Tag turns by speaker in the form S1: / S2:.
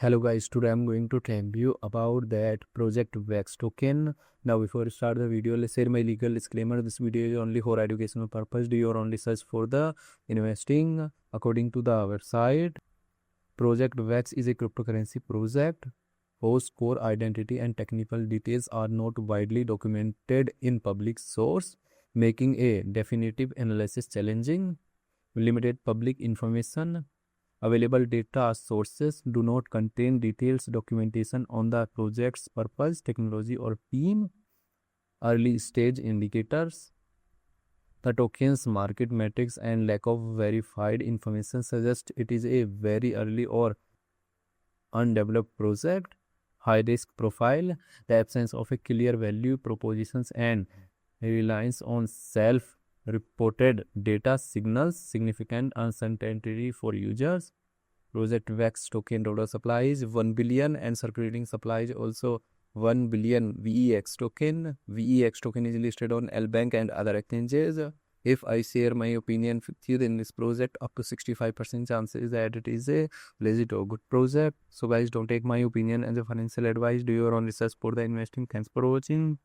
S1: Hello guys, today I'm going to tell you about that ProjectVex token. Now before I start the video, let's share my legal disclaimer. This video is only for educational purpose. Do your only search for the investing. According to the website, ProjectVex is a cryptocurrency project whose core identity and technical details are not widely documented in public source, making a definitive analysis challenging. Limited public information. Available data sources do not contain detailed documentation on the project's purpose, technology, or team. Early stage indicators. The token's market metrics and lack of verified information suggest it is a very early or undeveloped project. High risk profile. The absence of a clear value propositions and reliance on self-reported data signals significant uncertainty for users. ProjectVex token total supply is 1 billion and circulating supply is also 1 billion VEX token. VEX token is listed on LBank and other exchanges. If I share my opinion with you, then this project up to 65% chances that it is a legit or good project. So guys, don't take my opinion as a financial advice. Do your own research for the investing. Thanks for watching.